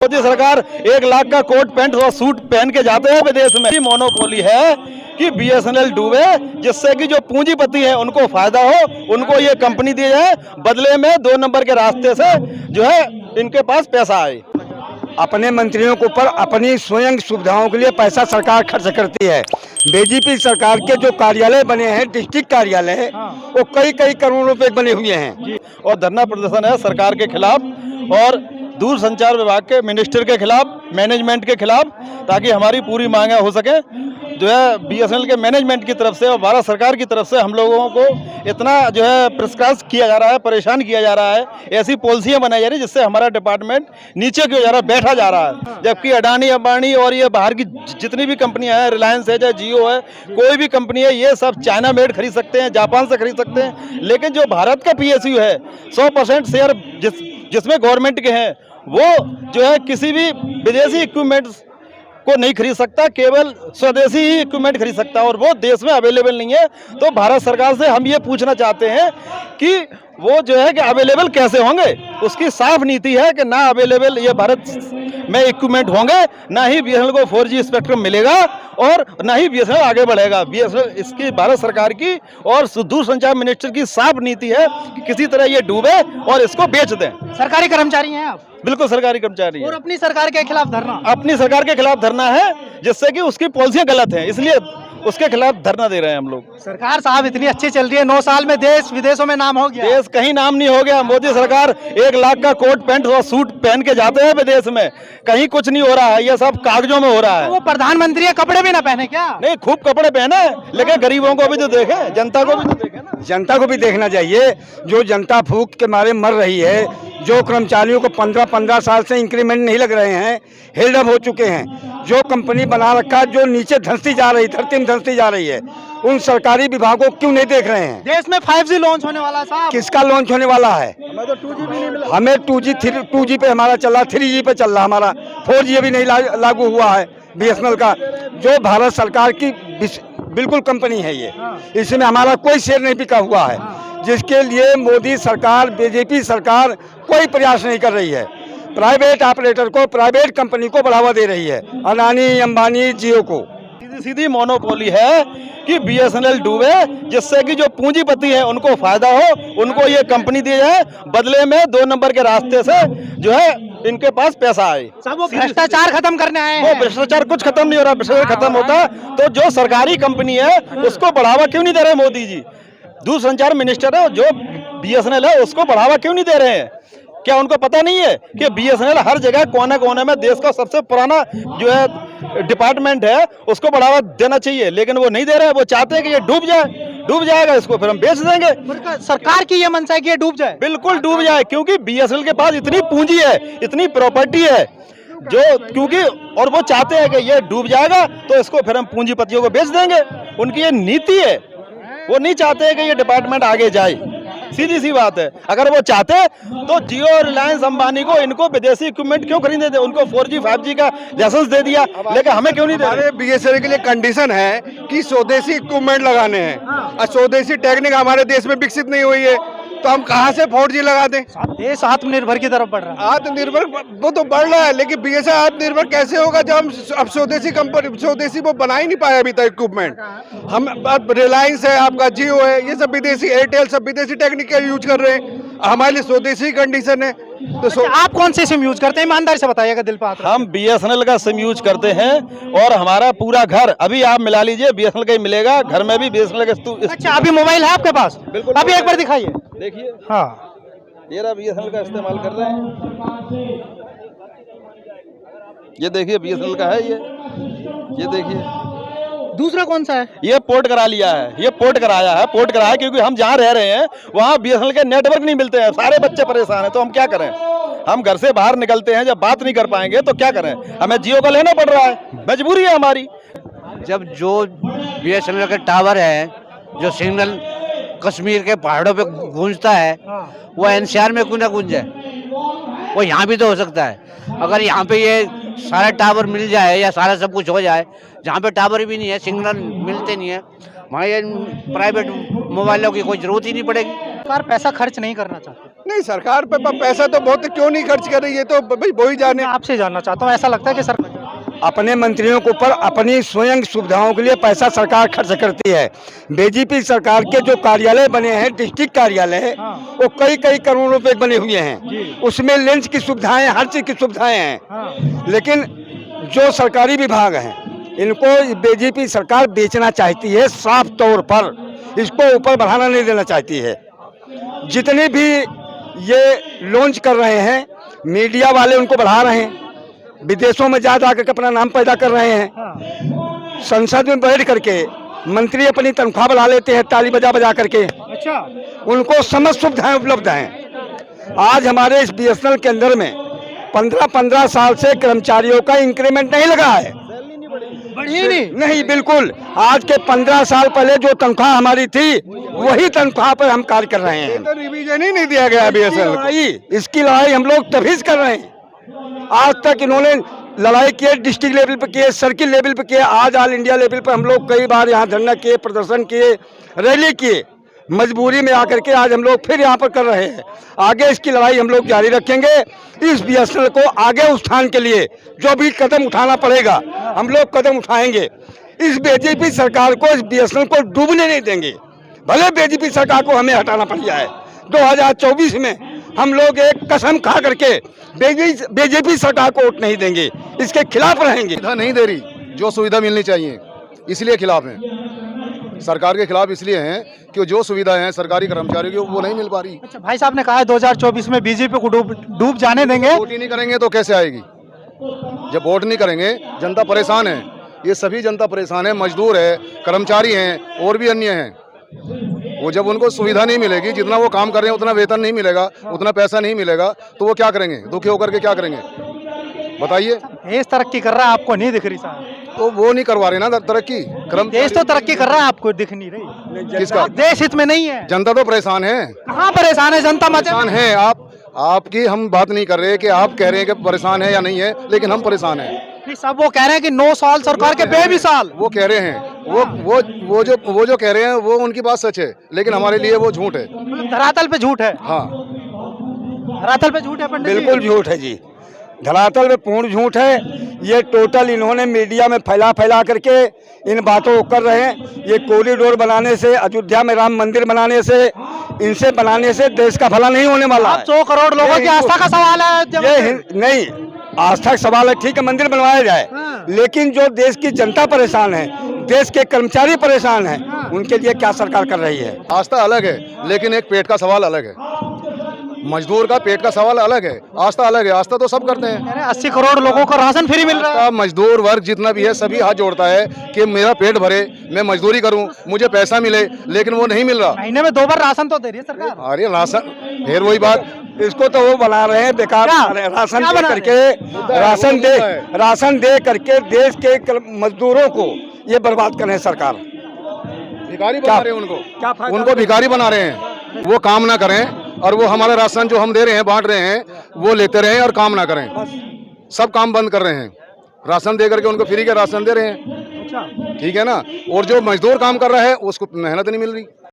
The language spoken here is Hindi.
मोदी सरकार 1 लाख का कोट पैंट और सूट पहन के जाते हैं विदेश में। मोनोपोली है कि बीएसएनएल डूबे, जिससे कि जो पूंजीपति है उनको फायदा हो, उनको ये कंपनी दी जाए, बदले में 2 नंबर के रास्ते से जो है इनके पास पैसा आए। अपने मंत्रियों के ऊपर अपनी स्वयं सुविधाओं के लिए पैसा सरकार खर्च करती है। बीजेपी सरकार के जो कार्यालय बने हैं, डिस्ट्रिक्ट कार्यालय, वो कई करोड़ रुपए बने हुए हैं। और धरना प्रदर्शन है सरकार के खिलाफ और दूरसंचार विभाग के मिनिस्टर के खिलाफ, मैनेजमेंट के खिलाफ, ताकि हमारी पूरी मांगें हो सके। जो है बीएसएनएल के मैनेजमेंट की तरफ से और भारत सरकार की तरफ से हम लोगों को इतना जो है प्रेशराइज किया जा रहा है, परेशान किया जा रहा है, ऐसी पॉलिसियां बनाई जा रही है जिससे हमारा डिपार्टमेंट नीचे क्यों जा रहा है, बैठा जा रहा है। जबकि अडानी, अंबानी और ये बाहर की जितनी भी कंपनियां हैं, रिलायंस है चाहे जियो है, कोई भी कंपनी है, ये सब चाइना मेड खरीद सकते हैं, जापान से खरीद सकते हैं। लेकिन जो भारत का पीएसयू है 100% शेयर जिसमें गवर्नमेंट के हैं, वो जो है किसी भी विदेशी इक्विपमेंट को नहीं खरीद सकता, केवल स्वदेशी ही इक्विपमेंट खरीद सकता है और वो देश में अवेलेबल नहीं है। तो भारत सरकार से हम ये पूछना चाहते हैं कि वो जो है कि अवेलेबल कैसे होंगे। उसकी साफ नीति है कि ना अवेलेबल ये भारत में इक्विपमेंट होंगे, ना ही बीएसएनएल को 4G स्पेक्ट्रम मिलेगा और ना ही बीएसएनएल आगे बढ़ेगा। बीएसएनएल इसकी भारत सरकार की और दूरसंचार मिनिस्टर की साफ नीति है कि किसी तरह ये डूबे और इसको बेच दें। सरकारी कर्मचारी हैं आप? बिल्कुल सरकारी कर्मचारी और है। अपनी सरकार के खिलाफ धरना? अपनी सरकार के खिलाफ धरना है, जिससे कि उसकी पॉलिसियां गलत हैं, इसलिए उसके खिलाफ धरना दे रहे हैं हम लोग। सरकार साहब इतनी अच्छी चल रही है, 9 साल में देश विदेशों में नाम हो गया। देश कहीं नाम नहीं हो गया। मोदी सरकार 1 लाख का कोट पैंट और सूट पहन के जाते हैं विदेश में, कहीं कुछ नहीं हो रहा है, ये सब कागजों में हो रहा है। वो प्रधानमंत्री है, कपड़े भी ना पहने क्या? नहीं, खूब कपड़े पहने, लेकिन गरीबों को भी तो देखे, जनता को भी तो देखे ना। जनता को भी देखना चाहिए। जो जनता भूख के मारे मर रही है, जो कर्मचारियों को 15 साल से इंक्रीमेंट नहीं लग रहे हैं, हेल्ड अप हो चुके हैं, जो कंपनी बना रखा जो नीचे धंसती जा रही, धरती में धंसती जा रही है, उन सरकारी विभागों को क्यों नहीं देख रहे हैं? देश में 5G लॉन्च होने वाला साहब। किसका लॉन्च होने वाला है? हमें 2G पे हमारा चल रहा, 3G पे चल रहा, हमारा 4G अभी नहीं लागू हुआ है बीएसएनएल का, जो भारत सरकार की बिल्कुल कंपनी है ये। इसमें हमारा कोई शेयर नहीं बिका हुआ है, जिसके लिए मोदी सरकार, बीजेपी सरकार कोई प्रयास नहीं कर रही है। प्राइवेट ऑपरेटर को, प्राइवेट कंपनी को बढ़ावा दे रही है, अडानी, अंबानी, जियो को। सीधी मोनोपोली है कि बीएसएनएल डूबे, जिससे कि जो पूंजीपति है उनको फायदा हो, उनको ये कंपनी दी जाए, बदले में 2 नंबर के रास्ते से जो है इनके पास पैसा आए। सब वो भ्रष्टाचार खत्म करने आए हैं। वो भ्रष्टाचार कुछ खत्म नहीं हो रहा। भ्रष्टाचार खत्म होता तो जो सरकारी कंपनी है उसको बढ़ावा क्यों नहीं दे रहे मोदी जी? दूरसंचार मिनिस्टर है, जो बीएसएनएल है उसको बढ़ावा क्यों नहीं दे रहे हैं? क्या उनको पता नहीं है कि बीएसएनएल हर जगह कोने कोने में देश का सबसे पुराना जो है डिपार्टमेंट है, उसको बढ़ावा देना चाहिए, लेकिन वो नहीं दे रहे हैं। वो चाहते हैं कि ये डूब जाएगा, इसको फिर हम बेच देंगे। सरकार की ये मंशा है कि ये डूब जाए। बिल्कुल डूब जाए, क्योंकि बीएसएनएल के पास इतनी पूंजी है, इतनी प्रॉपर्टी है, जो क्योंकि और वो चाहते हैं कि ये डूब जाएगा तो इसको फिर हम पूंजीपतियों को बेच देंगे। उनकी ये नीति है, वो नहीं चाहते हैं कि ये डिपार्टमेंट आगे जाए। सीधी सी बात है। अगर वो चाहते तो जियो, रिलायंस, अंबानी को इनको विदेशी इक्विपमेंट क्यों खरीदे थे? उनको 4G 5G का लाइसेंस दे दिया, लेकिन हमें क्यों नहीं दे रहे? बीएसएनएल के लिए कंडीशन है कि स्वदेशी इक्विपमेंट लगाने हैं और स्वदेशी टेक्निक हमारे देश में विकसित नहीं हुई है, तो हम कहां से 4G लगा दें? देश आत्मनिर्भर की तरफ बढ़ रहा है। आत्मनिर्भर वो तो बढ़ रहा है, लेकिन बीएसएनएल आत्मनिर्भर कैसे होगा जब हम अब स्वदेशी वो बना ही नहीं पाए अभी तक इक्विपमेंट। हम अब रिलायंस है, आपका जियो है, ये सब विदेशी, एयरटेल, सब विदेशी टेक्निक यूज कर रहे हैं। हमारे लिए स्वदेशी कंडीशन है। तो आप कौन से सिम यूज करते हैं, ईमानदारी से बताइएगा दिल पे? हम बीएसएनएल का सिम यूज करते हैं और हमारा पूरा घर, अभी आप मिला लीजिए, बीएसएनएल का ही मिलेगा, घर में भी बीएसएनएल का। अच्छा, अभी मोबाइल है आपके पास? बिल्कुल। अभी एक बार दिखाइए। देखिए, हाँ, ये रहा बीएसएनएल का इस्तेमाल कर रहे हैं। ये देखिए बीएसएनएल का है ये देखिए। दूसरा कौन सा है? ये पोर्ट करा लिया है, ये पोर्ट कराया है, क्योंकि हम जहाँ रह रहे हैं वहाँ बीएसएनएल के नेटवर्क नहीं मिलते हैं, सारे बच्चे परेशान हैं, तो हम क्या करें? हम घर से बाहर निकलते हैं, जब बात नहीं कर पाएंगे तो क्या करें? हमें जियो का लेना पड़ रहा है, मजबूरी है हमारी। जब जो बीएसएनएल के टावर है, जो सिग्नल कश्मीर के पहाड़ों पे गूंजता है, वो एनसीआर में क्यों ना गूंजे? वो यहाँ भी तो हो सकता है। अगर यहाँ पे ये सारा टावर मिल जाए या सारा सब कुछ हो जाए, जहाँ पे टावर भी नहीं है, सिग्नल मिलते नहीं है, वहाँ ये प्राइवेट मोबाइलों की कोई जरूरत ही नहीं पड़ेगी। सरकार पैसा खर्च नहीं करना चाहती। नहीं, सरकार पे पैसा तो बहुत क्यों नहीं खर्च कर रही है, तो भाई वही जाने। मैं आपसे जानना चाहता हूँ, ऐसा लगता है कि सरकार अपने मंत्रियों के ऊपर अपनी स्वयं सुविधाओं के लिए पैसा सरकार खर्च करती है। बीजेपी सरकार के जो कार्यालय बने हैं, डिस्ट्रिक्ट कार्यालय, वो कई कई करोड़ रुपए बने हुए हैं। उसमें लंच की सुविधाएं, हर चीज की सुविधाएं हैं। लेकिन जो सरकारी विभाग हैं, इनको बीजेपी सरकार बेचना चाहती है साफ तौर पर, इसको ऊपर बढ़ाना नहीं देना चाहती है। जितने भी ये लॉन्च कर रहे हैं, मीडिया वाले उनको बढ़ा रहे हैं, विदेशों में जा जाकर अपना नाम पैदा कर रहे हैं। संसद में बैठ करके मंत्री अपनी तनख्वाह बढ़ा लेते हैं ताली बजा बजा करके। अच्छा, उनको समस्त सुविधाएं उपलब्ध हैं। आज हमारे इस बीएसएनएल के अंदर में 15-15 साल से कर्मचारियों का इंक्रीमेंट नहीं लगा है। बढ़ी नहीं, बिल्कुल। आज के 15 साल पहले जो तनख्वाह हमारी थी, वही तनख्वाह पर हम कार्य कर रहे हैं। तो रिवीजन ही नहीं दिया गया बीएसएनएल। इसकी लड़ाई हम लोग तभी से कर रहे हैं। आज तक इन्होंने लड़ाई किए, डिस्ट्रिक्ट लेवल पे किए, सर्किल लेवल पे किए, आज ऑल इंडिया लेवल पे हम लोग कई बार यहाँ धरना किए, प्रदर्शन किए, रैली किए। मजबूरी में आकर के आज हम लोग फिर यहाँ पर कर रहे हैं। आगे इसकी लड़ाई हम लोग जारी रखेंगे। इस बीएसएनएल को आगे उत्थान के लिए जो भी कदम उठाना पड़ेगा, हम लोग कदम उठाएंगे। इस बीजेपी सरकार को, इस बीएसएनएल को डूबने नहीं देंगे। भले बीजेपी सरकार को हमें हटाना पड़ जाए। 2024 में हम लोग एक कसम खा करके बीजेपी सरकार को वोट नहीं देंगे, इसके खिलाफ रहेंगे। सुविधा नहीं दे रही, जो सुविधा मिलनी चाहिए, इसलिए खिलाफ हैं। सरकार के खिलाफ इसलिए हैं कि जो सुविधाएं हैं सरकारी कर्मचारियों की वो नहीं मिल पा रही। अच्छा, भाई साहब ने कहा है 2024 में बीजेपी को डूब जाने देंगे। वोट ही नहीं करेंगे तो कैसे आएगी? जब वोट नहीं करेंगे, जनता परेशान है। ये सभी जनता परेशान है, मजदूर है, कर्मचारी हैं और भी अन्य हैं। वो जब उनको सुविधा नहीं मिलेगी, जितना वो काम कर रहे हैं उतना वेतन नहीं मिलेगा, उतना पैसा नहीं मिलेगा, तो वो क्या करेंगे? दुखी होकर के क्या करेंगे बताइए? देश तरक्की कर रहा है, आपको नहीं दिख रही साहब? तो वो नहीं करवा रहे ना तरक्की। देश तो तरक्की कर रहा है, आपको दिख नहीं रही। किसका? देश हित में नहीं है। जनता तो परेशान है। कहाँ परेशान है जनता? परेशान है। आपकी हम बात नहीं कर रहे कि आप कह रहे हैं कि परेशान है या नहीं है, लेकिन हम परेशान हैं। नहीं, सब वो कह रहे हैं कि 9 साल सरकार के बेमिसाल। वो कह रहे हैं, वो जो कह रहे हैं वो उनकी बात सच है, लेकिन हमारे लिए वो झूठ है। धरातल पे झूठ है। हाँ, धरातल पे झूठ है पंडित जी। बिल्कुल झूठ है जी, धरातल में पूर्ण झूठ है। ये टोटल इन्होंने मीडिया में फैला करके इन बातों को कर रहे हैं। ये कॉरिडोर बनाने से, अयोध्या में राम मंदिर बनाने से, इनसे बनाने से देश का भला नहीं होने वाला है। 100 करोड़ लोगों की आस्था का सवाल है। ये नहीं, आस्था का सवाल है, ठीक है, मंदिर बनवाया जाए, लेकिन जो देश की जनता परेशान है, देश के कर्मचारी परेशान हैं, उनके लिए क्या सरकार कर रही है? आस्था अलग है, लेकिन एक पेट का सवाल अलग है। मजदूर का पेट का सवाल अलग है, आस्था अलग है। आस्था तो सब करते हैं। 80 करोड़ लोगों को राशन फ्री मिल रहा है। मजदूर वर्ग जितना भी है सभी हाथ जोड़ता है कि मेरा पेट भरे, मैं मजदूरी करूं, मुझे पैसा मिले, लेकिन वो नहीं मिल रहा। महीने में 2 बार राशन तो दे रही है सरकार। अरे राशन, फिर वही बात, इसको तो वो बना रहे हैं बेकार, राशन दे करके, राशन दे करके देश के मजदूरों को ये बर्बाद कर रहे हैं सरकार। भिखारी बना रहे हैं उनको भिखारी बना रहे हैं। वो काम ना करें और वो हमारा राशन जो हम दे रहे हैं, बांट रहे हैं, वो लेते रहें और काम ना करें। सब काम बंद कर रहे हैं, राशन दे करके उनको फ्री के राशन दे रहे हैं। ठीक है ना? और जो मजदूर काम कर रहा है उसको मेहनत नहीं मिल रही।